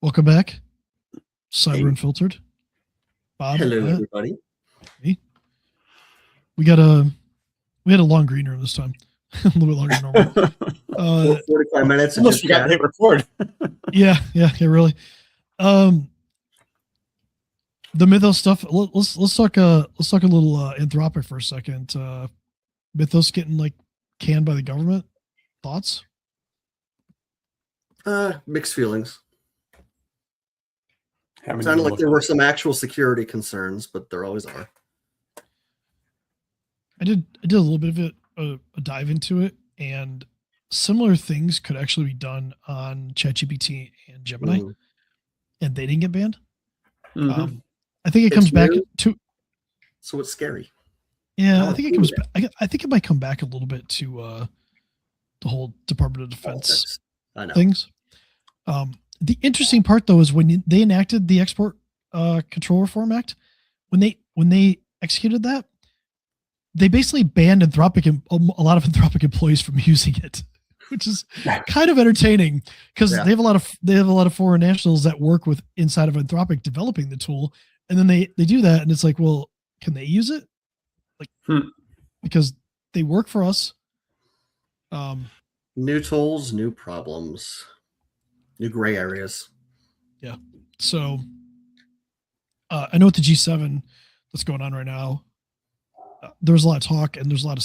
Welcome back, Cyber Unfiltered. Bob, hello, everybody. Hey. We had a long green room this time, a little bit longer than normal. 45 minutes. Almost forgot to hit record. yeah, really. The Mythos stuff. Let's talk a little Anthropic for a second. Mythos getting like canned by the government. Thoughts? Mixed feelings. It sounded like there were some actual security concerns, but there always are. I did a little bit of it, a dive into it, and similar things could actually be done on ChatGPT and Gemini, and they didn't get banned. I think it comes back to. So it's scary. Yeah, I think it comes back. I think it might come back a little bit to the whole Department of Defense things. The interesting part, though, is when they enacted the Export Control Reform Act, when they executed that, they basically banned Anthropic and a lot of Anthropic employees from using it, which is kind of entertaining because they have a lot of foreign nationals that work with inside of Anthropic developing the tool, and then they do that, and it's like, well, can they use it? Like, because they work for us. New tools, new problems. New gray areas. Yeah. So I know with the G7 that's going on right now, there's a lot of talk, and there's a lot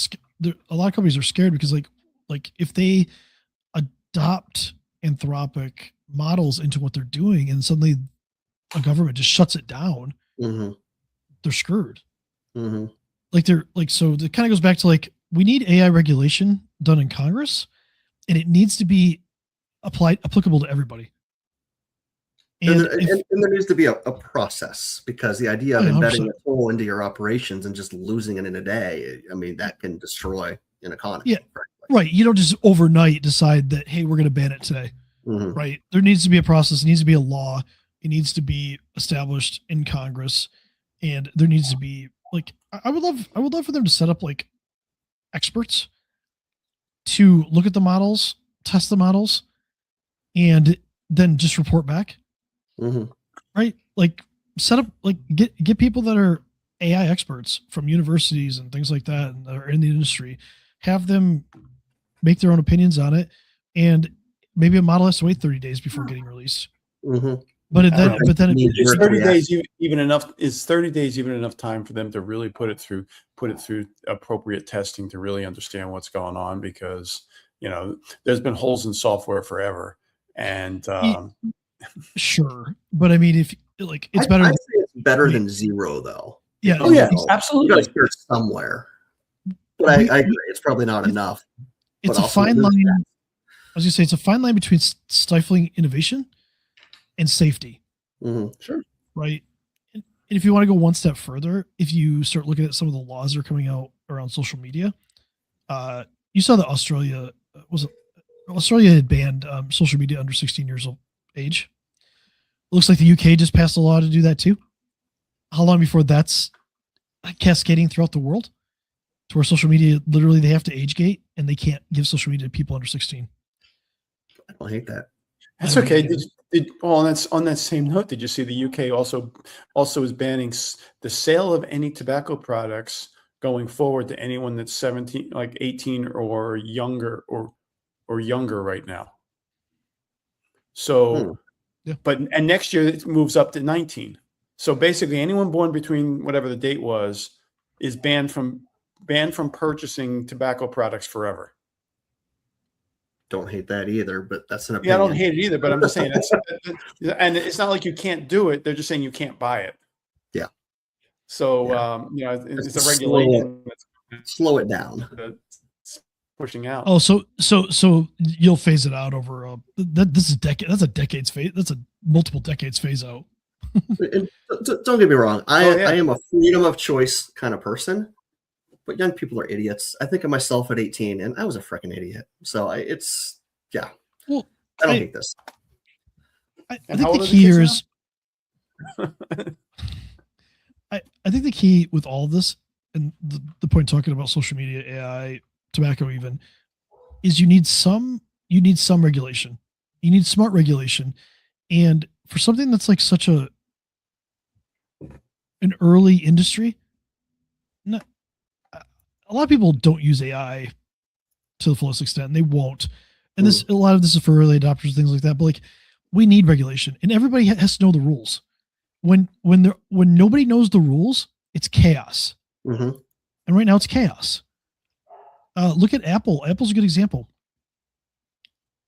of companies are scared because like if they adopt Anthropic models into what they're doing, and suddenly a government just shuts it down, they're screwed. So it kind of goes back to we need AI regulation done in Congress, and it needs to be applicable to everybody. And there needs to be a process, because the idea of embedding a tool into your operations and just losing it in a day, I mean, that can destroy an economy. Yeah, right. You don't just overnight decide that, hey, we're going to ban it today, right? There needs to be a process. It needs to be a law. It needs to be established in Congress, and there needs to be I would love for them to set up experts to look at the models, test the models, and then just report back. Right? Set up, get people that are AI experts from universities and things like that, and that are in the industry, have them make their own opinions on it, and maybe a model has to wait 30 days before getting released. But then is 30 days even enough? Is 30 days even enough time for them to really put it through appropriate testing to really understand what's going on? Because there's been holes in software forever, and sure, but I mean, if it's better. I'd say it's better than zero, though. Yeah. Oh yeah, absolutely. You got to start somewhere. But I agree, it's probably not enough. It's a fine line. I was gonna say it's a fine line between stifling innovation and safety. Sure. Right. And if you want to go one step further, if you start looking at some of the laws that are coming out around social media, you saw that Australia had banned social media under 16 years of age. It looks like the UK just passed a law to do that too. How long before that's cascading throughout the world, to where social media literally they have to age gate, and they can't give social media to people under 16? I don't hate that. That's okay. On that same note, did you see the UK also is banning the sale of any tobacco products going forward to anyone that's 17, 18 or younger, or younger right now? So, and next year it moves up to 19. So basically, anyone born between whatever the date was is banned from purchasing tobacco products forever. Don't hate that either, but that's an opinion. Yeah, I don't hate it either, but I'm just saying and it's not like you can't do it. They're just saying you can't buy it. Yeah. So it's a regulation. Slow it down. Pushing out. Oh, so you'll phase it out over this is decade. That's a decades phase. That's a multiple decades phase out. Don't get me wrong. I am a freedom of choice kind of person, but young people are idiots. I think of myself at 18, and I was a freaking idiot. So Well, I don't hate this. I think the key here is, I think the key with all of this, and the point talking about social media, AI, tobacco even, is you need some regulation. You need smart regulation. And for something that's like such an early industry, a lot of people don't use AI to the fullest extent, and they won't. And a lot of this is for early adopters, things like that. But like, we need regulation, and everybody has to know the rules. When nobody knows the rules, it's chaos. And right now, it's chaos. Look at Apple. Apple's a good example.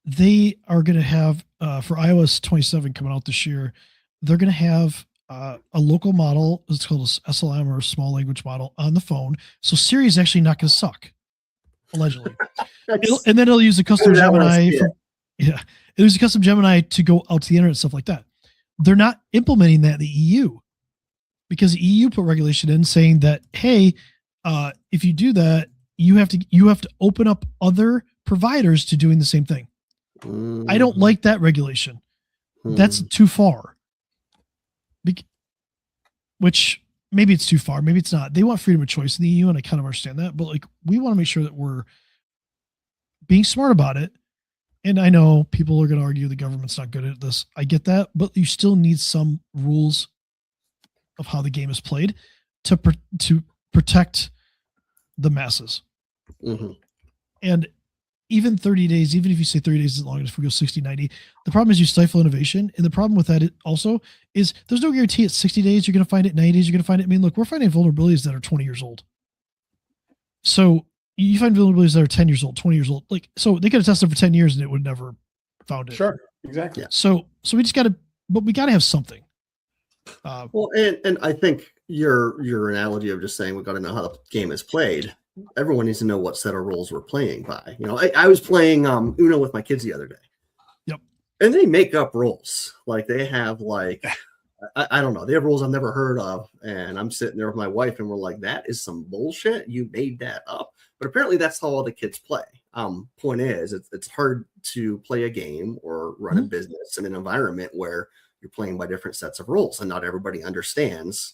They are going to have for iOS 27 coming out this year, they're going to have a local model. It's called a SLM, or a small language model, on the phone. So Siri is actually not going to suck, allegedly. And then it'll use a custom Gemini. It'll use a custom Gemini to go out to the internet and stuff like that. They're not implementing that in the EU, because the EU put regulation in saying that, hey, if you do that, you have to open up other providers to doing the same thing. I don't like that regulation. That's too far. Which maybe it's too far, maybe it's not. They want freedom of choice in the EU, and I kind of understand that. But like, we want to make sure that we're being smart about it. And I know people are going to argue the government's not good at this. I get that, but you still need some rules of how the game is played to protect the masses. And even 30 days, even if you say 30 days is long, if we go 60, 90, the problem is you stifle innovation. And the problem with that also is there's no guarantee at 60 days, you're going to find it, 90 days, you're going to find it. I mean, look, we're finding vulnerabilities that are 20 years old. So you find vulnerabilities that are 10 years old, 20 years old. Like, so they could have tested for 10 years and it would never found it. Sure. Exactly. Yeah. So we just we got to have something. Well, and I think your analogy of just saying we've got to know how the game is played. Everyone needs to know what set of rules we're playing by. You know, I was playing Uno with my kids the other day. Yep. And they make up rules. Like, they have like, I don't know. They have rules I've never heard of. And I'm sitting there with my wife and we're like, that is some bullshit. You made that up. But apparently that's how all the kids play. Point is, it's hard to play a game or run a business in an environment where you're playing by different sets of rules, and not everybody understands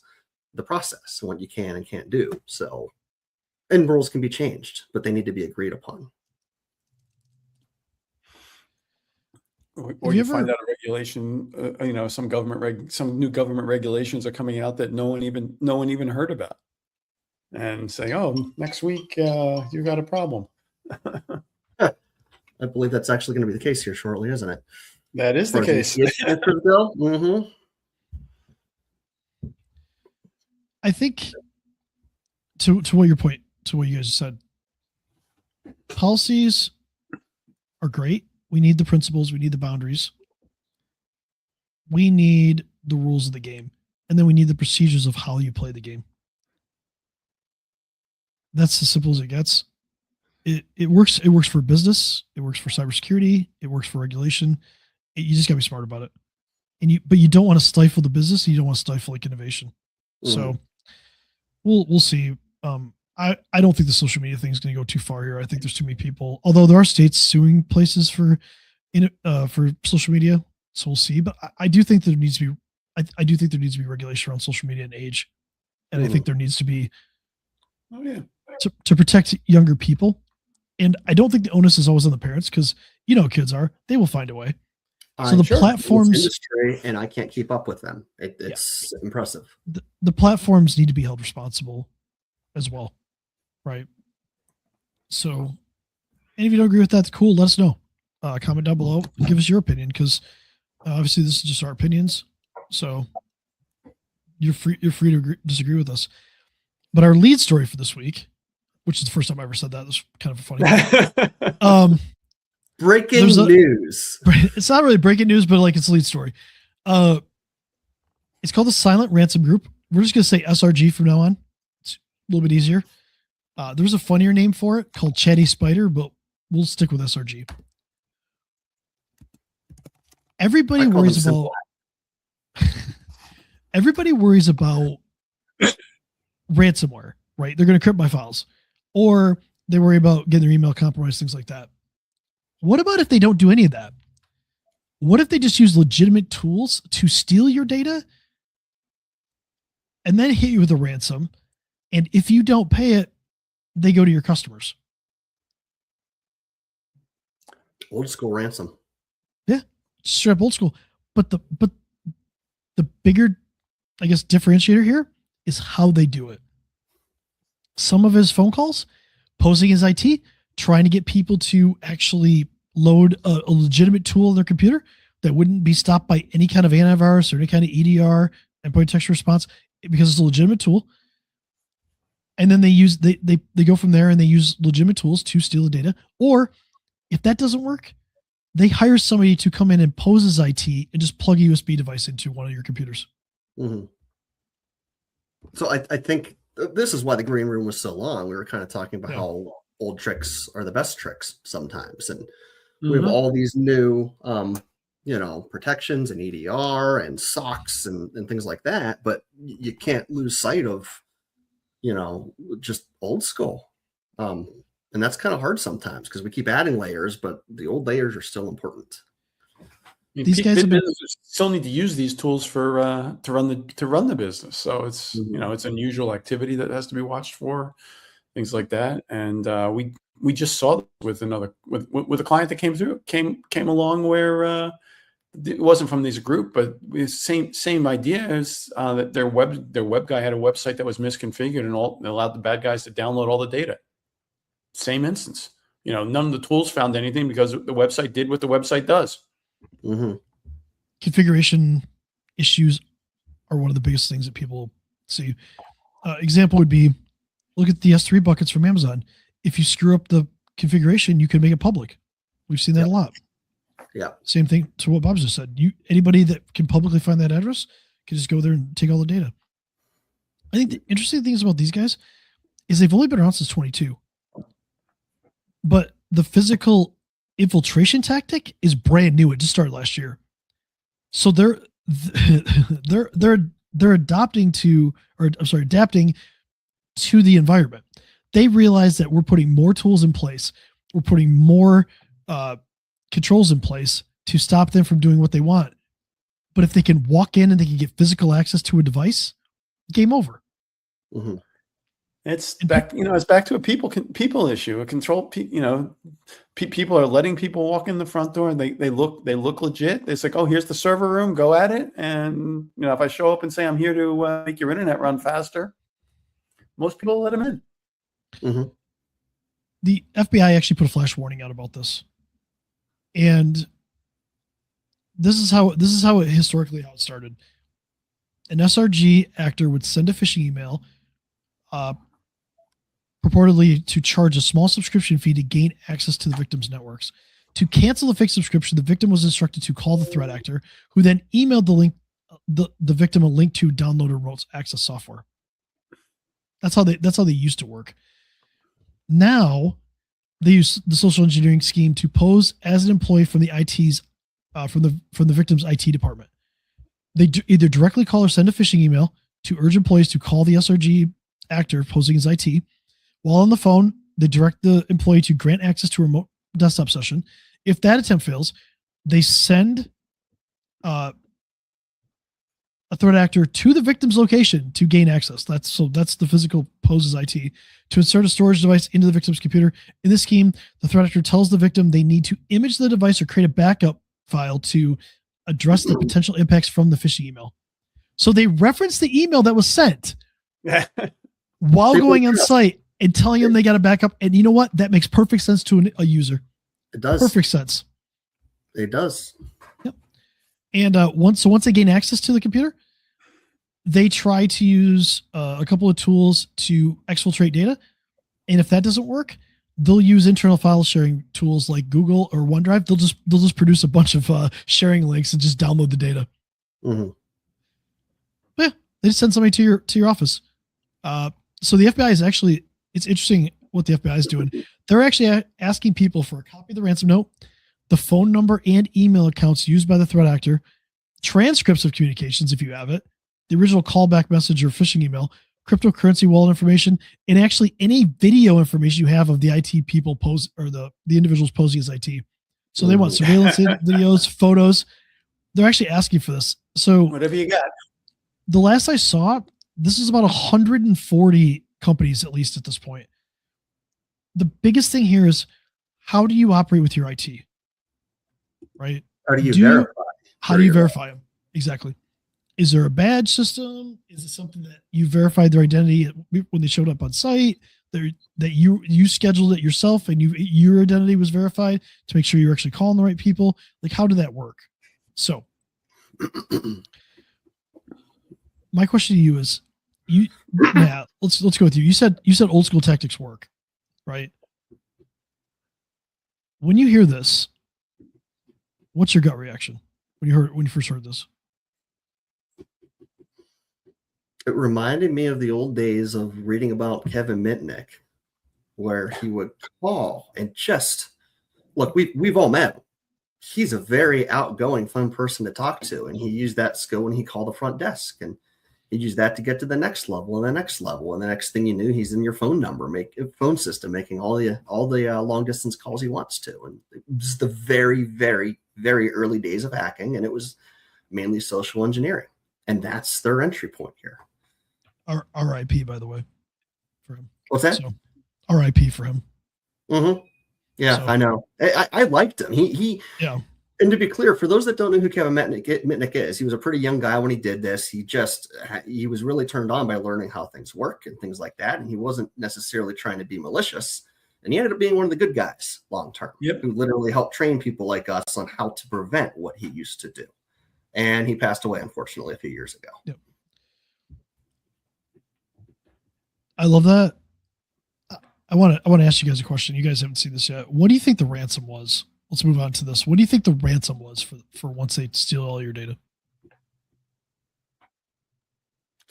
the process and what you can and can't do. So, and rules can be changed, but they need to be agreed upon. Or you find out a regulation, some new government regulations are coming out that no one even heard about, and say, "Oh, next week you got a problem." I believe that's actually going to be the case here shortly, isn't it? That is the case. I think to what your point, to what you guys said, policies are great. We need the principles. We need the boundaries. We need the rules of the game. And then we need the procedures of how you play the game. That's as simple as it gets. It works. It works for business. It works for cybersecurity. It works for regulation. You just got to be smart about it. But you don't want to stifle the business. And you don't want to stifle like innovation. So we'll see. I don't think the social media thing is going to go too far here. I think there's too many people, although there are states suing places for social media. So we'll see. But I do think there needs to be, I do think there needs to be regulation around social media and age. And I think there needs to be to protect younger people. And I don't think the onus is always on the parents, because kids they will find a way. So the platforms, industry, and I can't keep up with them. It's impressive. The platforms need to be held responsible as well, right? So, and if you don't agree with that, cool. Let us know. Comment down below. Give us your opinion, because obviously this is just our opinions. So you're free to disagree with us. But our lead story for this week, which is the first time I ever said that, was kind of funny. Breaking news. It's not really breaking news, but like, it's a lead story. It's called the Silent Ransom Group. We're just going to say SRG from now on. It's a little bit easier. There's a funnier name for it called Chatty Spider, but we'll stick with SRG. Everybody worries about ransomware, right? They're going to crypt my files, or they worry about getting their email compromised, things like that. What about if they don't do any of that? What if they just use legitimate tools to steal your data and then hit you with a ransom? And if you don't pay it, they go to your customers. Old school ransom. Yeah, straight up old school. But The bigger, I guess, differentiator here is how they do it. Some of his phone calls, posing as IT, trying to get people to actually load a legitimate tool on their computer that wouldn't be stopped by any kind of antivirus or any kind of EDR, endpoint detection response, because it's a legitimate tool. And then they go from there and they use legitimate tools to steal the data. Or if that doesn't work, they hire somebody to come in and pose as IT and just plug a USB device into one of your computers. Mm-hmm. So I think this is why the green room was so long. We were kind of talking about how old tricks are the best tricks sometimes. And we have all these new, protections and EDR and SOCs and things like that. But you can't lose sight of, just old school. And that's kind of hard sometimes because we keep adding layers, but the old layers are still important. These guys still need to use these tools for to run the business. So it's it's unusual activity that has to be watched for, things like that. And we just saw with a client that came along where it wasn't from this group, but same idea is that their web guy had a website that was misconfigured and allowed the bad guys to download all the data. Same instance. None of the tools found anything because the website did what the website does. Mm-hmm. Configuration issues are one of the biggest things that people see. Example would be, look at the S3 buckets from Amazon. If you screw up the configuration, you can make it public. We've seen that a lot. Yeah. Same thing to what Bob just said. Anybody that can publicly find that address can just go there and take all the data. I think the interesting things about these guys is they've only been around since 22. But the physical infiltration tactic is brand new. It just started last year. So they're adapting to the environment. They realize that we're putting more tools in place. We're putting more controls in place to stop them from doing what they want. But if they can walk in and they can get physical access to a device, game over. Mm-hmm. It's back, it's back to a people issue, a control. People are letting people walk in the front door and they look legit. It's like, oh, here's the server room, go at it. And if I show up and say I'm here to make your internet run faster, most people let them in. Mm-hmm. The FBI actually put a flash warning out about this, and this is how it historically how it started. An SRG actor would send a phishing email, purportedly to charge a small subscription fee to gain access to the victim's networks. To cancel the fake subscription, the victim was instructed to call the threat actor, who then emailed the victim a link to download remote access software. That's how they used to work. Now they use the social engineering scheme to pose as an employee from the IT's from the victim's IT department. They either directly call or send a phishing email to urge employees to call the SRG actor posing as IT. While on the phone, they direct the employee to grant access to a remote desktop session. If that attempt fails, they send a threat actor to the victim's location to gain access. That's the physical pose as IT, to insert a storage device into the victim's computer. In this scheme, the threat actor tells the victim they need to image the device or create a backup file to address the potential impacts from the phishing email. So they reference the email that was sent while going on site and telling them they got a backup. And you know what? That makes perfect sense to a user. It does. Perfect sense. It does. Yep. And once they gain access to the computer, they try to use a couple of tools to exfiltrate data. And if that doesn't work, they'll use internal file sharing tools like Google or OneDrive. They'll just produce a bunch of sharing links and just download the data. Mm-hmm. Yeah, they just send somebody to your office. So the FBI is actually, it's interesting what the FBI is doing. They're actually asking people for a copy of the ransom note, the phone number and email accounts used by the threat actor, transcripts of communications if you have it, the original callback message or phishing email, cryptocurrency wallet information, and actually any video information you have of the IT people or the individuals posing as IT. So they want surveillance videos, photos. They're actually asking for this. So whatever you got. The last I saw, this is about 140 companies, at least at this point. The biggest thing here is, how do you operate with your IT? Right? How do you verify? How do you verify them? Exactly. Is there a badge system? Is it something that you verified their identity when they showed up on site? That you scheduled it yourself and your identity was verified to make sure you're actually calling the right people? Like, how did that work? So my question to you is, Matt, let's go with you. You said old school tactics work, right? When you hear this, what's your gut reaction when you first heard this? It reminded me of the old days of reading about Kevin Mitnick, where he would call and just look. We've all met him. He's a very outgoing, fun person to talk to, and he used that skill when he called the front desk, and he used that to get to the next level and the next level, and the next thing you knew, he's in your phone system, making all the long distance calls he wants to. And it was the very, very, very early days of hacking, and it was mainly social engineering, and that's their entry point here. RIP, by the way, for him. What's that? So, RIP for him. Mm-hmm. Yeah, so, I know. I liked him. He yeah. And to be clear, for those that don't know who Kevin Mitnick is, he was a pretty young guy when he did this. He was really turned on by learning how things work and things like that. And he wasn't necessarily trying to be malicious. And he ended up being one of the good guys long term, who literally helped train people like us on how to prevent what he used to do. And he passed away, unfortunately, a few years ago. Yep. I love that. I want to ask you guys a question. You guys haven't seen this yet. What do you think the ransom was? Let's move on to this. What do you think the ransom was for once they steal all your data?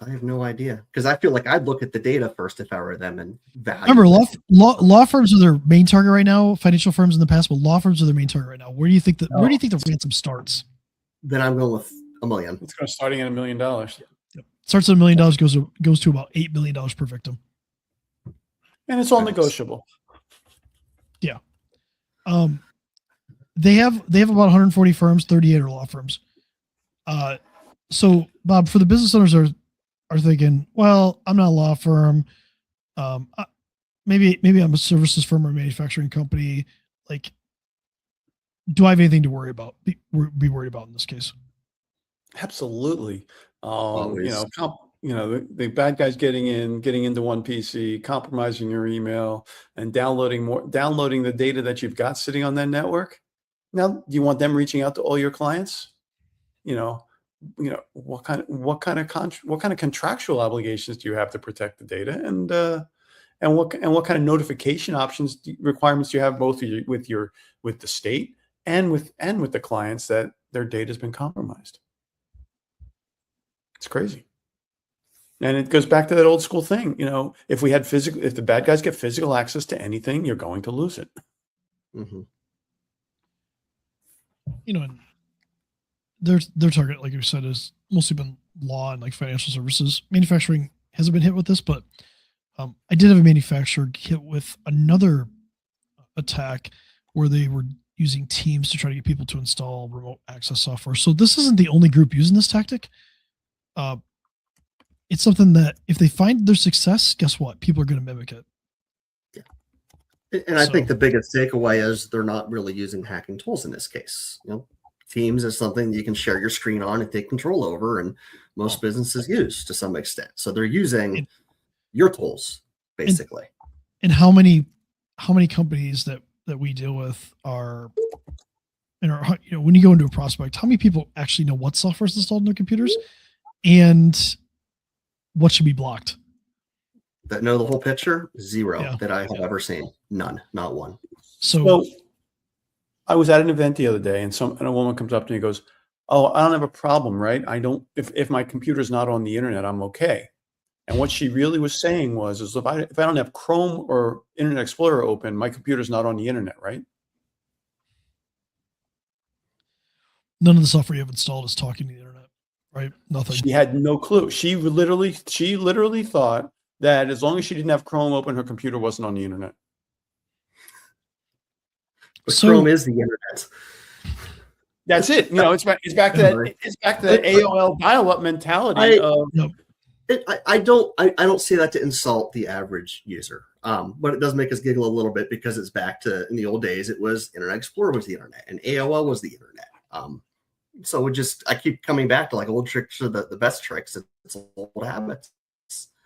I have no idea, because I feel like I'd look at the data first if I were them and value. Remember, law firms are their main target right now. Financial firms in the past, but law firms are their main target right now. Where do you think the ransom starts? Then I'm going with $1 million. It's going starting at $1 million. Yep. Starts at $1 million, goes to about $8 million per victim. And it's all negotiable. Yeah. They have about 140 firms, 38 are law firms. So Bob, for the business owners are thinking, well, I'm not a law firm. Maybe I'm a services firm or a manufacturing company. Like, do I have anything to worry about? Be worried about in this case? Absolutely. The bad guys getting into one PC, compromising your email, and downloading the data that you've got sitting on that network. Now, do you want them reaching out to all your clients? What kind of contractual obligations do you have to protect the data, and what kind of notification requirements do you have both with the state and with the clients that their data has been compromised? It's crazy. And it goes back to that old school thing. If the bad guys get physical access to anything, you're going to lose it. Mm-hmm. Their target, like you said, has mostly been law and like financial services. Manufacturing hasn't been hit with this, but I did have a manufacturer hit with another attack where they were using Teams to try to get people to install remote access software. So this isn't the only group using this tactic. It's something that if they find their success, guess what? People are going to mimic it. Yeah. And I think the biggest takeaway is they're not really using hacking tools in this case. Teams is something you can share your screen on and take control over, and most businesses use to some extent. So they're using your tools basically. And how many companies that we deal with are, when you go into a prospect, how many people actually know what software is installed in their computers and what should be blocked? That know the whole picture? Zero that I have ever seen. None, not one. So I was at an event the other day, and a woman comes up to me and goes, "Oh, I don't have a problem, right? I don't. If my computer's not on the internet, I'm okay." And what she really was saying was, if I don't have Chrome or Internet Explorer open, my computer's not on the internet, right? None of the software you have installed is talking to the internet, right? Nothing. She had no clue. She literally thought that as long as she didn't have Chrome open, her computer wasn't on the internet. But Chrome is the internet. That's it. It's back to that AOL dial-up mentality. I don't say that to insult the average user, but it does make us giggle a little bit, because it's back to, in the old days, it was Internet Explorer was the internet and AOL was the internet. So I keep coming back to like old tricks are the best tricks. It's old habits.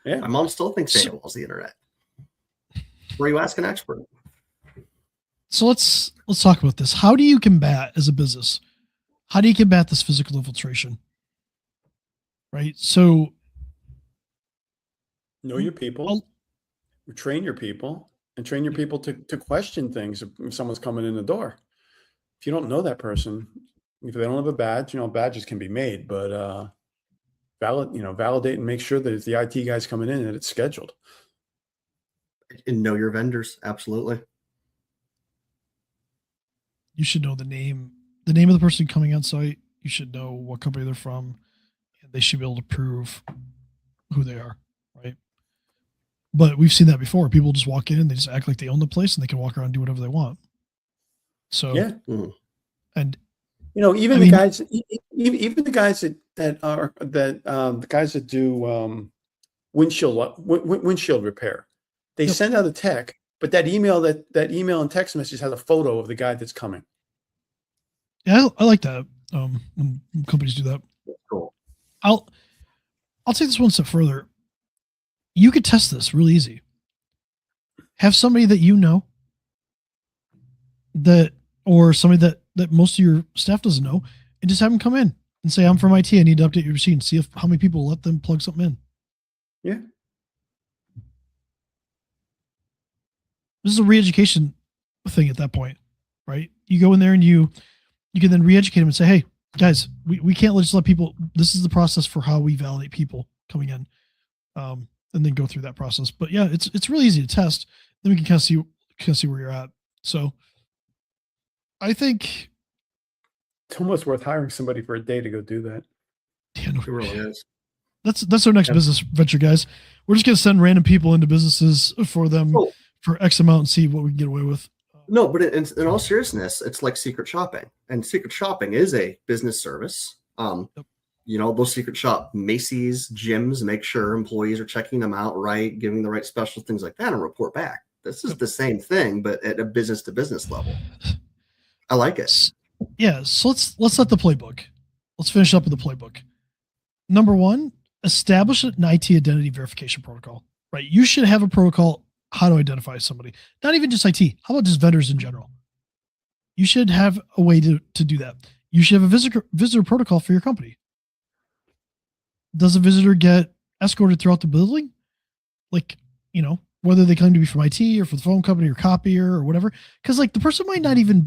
Yeah. My mom still thinks AOL is the internet. Where you ask an expert? So let's talk about this. How do you combat as a business? How do you combat this physical infiltration? Right. So know your people, train your people, and train your people to question things if someone's coming in the door. If you don't know that person, if they don't have a badge, badges can be made, but validate and make sure that if the IT guy's coming in, that it's scheduled. And know your vendors. Absolutely. You should know the name of the person coming on site. You should know what company they're from, and they should be able to prove who they are, right? But we've seen that before. People just walk in and they just act like they own the place and they can walk around and do whatever they want. So yeah. And even the guys the guys that do windshield repair, they send out a tech, but that email and text message has a photo of the guy that's coming. Yeah, I like that. When companies do that. Cool. I'll take this one step further. You could test this really easy. Have somebody that you know or somebody that most of your staff doesn't know, and just have them come in and say, I'm from IT. I need to update your machine. See how many people let them plug something in. Yeah. This is a re-education thing at that point, right? You go in there and you can then re-educate them and say, hey, guys, we can't just let people, this is the process for how we validate people coming in. And then go through that process. But yeah, it's really easy to test. Then we can kind of see where you're at. So I think it's almost worth hiring somebody for a day to go do that. Yeah, no, it really is. That's our next business venture, guys. We're just gonna send random people into businesses for them for X amount and see what we can get away with. No, but in all seriousness, it's like secret shopping, and secret shopping is a business service. Those secret shop Macy's gyms make sure employees are checking them out right, giving the right special things like that, and report back. This is the same thing, but at a business to business level. I like it. Yeah, so let's set the playbook. Let's finish up with the playbook. Number one, establish an IT identity verification protocol. Right, you should have a protocol how to identify somebody. Not even just IT. How about just vendors in general? You should have a way to do that. You should have a visitor protocol for your company. Does a visitor get escorted throughout the building? Like, whether they claim to be from IT or from the phone company or copier or whatever. Because the person might not even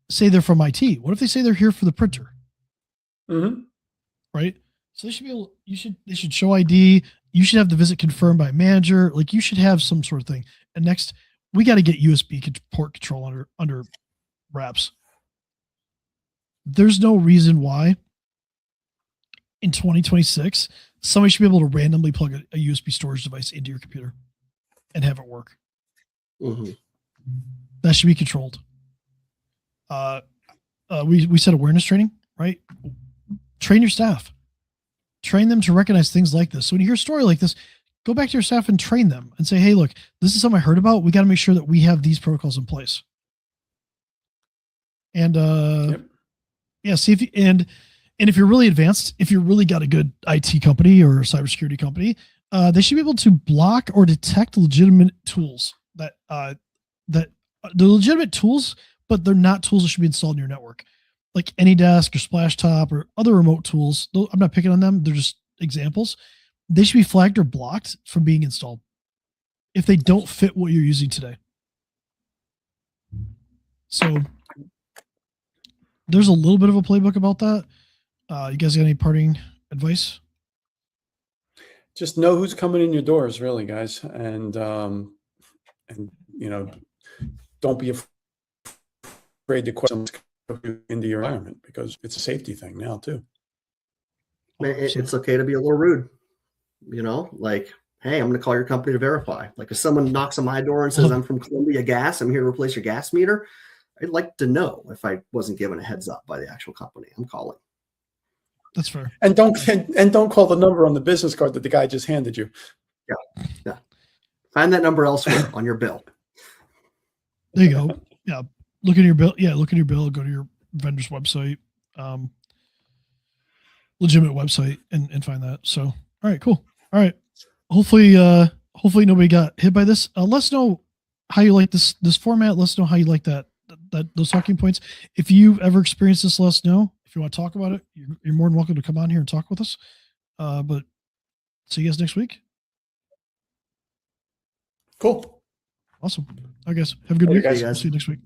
say they're from IT. What if they say they're here for the printer? Mm-hmm. Right? So they should be able, they should show ID. You should have the visit confirmed by a manager. You should have some sort of thing. And next, we got to get USB port control under wraps. There's no reason why in 2026, somebody should be able to randomly plug a USB storage device into your computer and have it work. Mm-hmm. That should be controlled. We said awareness training, right? Train your staff. Train them to recognize things like this. So when you hear a story like this, go back to your staff and train them and say, hey, look, this is something I heard about. We got to make sure that we have these protocols in place. And see if you, and if you're really advanced, if you're really got a good IT company or cybersecurity company, they should be able to block or detect legitimate tools that they're legitimate tools, but they're not tools that should be installed in your network, like AnyDesk or Splashtop or other remote tools. I'm not picking on them. They're just examples. They should be flagged or blocked from being installed if they don't fit what you're using today. So there's a little bit of a playbook about that. You guys got any parting advice? Just know who's coming in your doors, really, guys, and don't be afraid to question into your environment, because it's a safety thing now too. It's okay to be a little rude, hey, I'm going to call your company to verify. If someone knocks on my door and says, I'm from Columbia Gas, I'm here to replace your gas meter, I'd like to know if I wasn't given a heads up by the actual company I'm calling. That's fair. And don't call the number on the business card that the guy just handed you. Yeah. Find that number elsewhere on your bill. There you go. Yeah. Look at your bill. Yeah. Look at your bill. Go to your vendor's website. legitimate website and find that. So, all right, cool. All right. Hopefully nobody got hit by this. Let us know how you like this format. Let us know how you like those talking points. If you've ever experienced this, let us know. If you want to talk about it, you're more than welcome to come on here and talk with us. But see you guys next week. Cool. Awesome. I guess have a good week. Guys. We'll see you next week.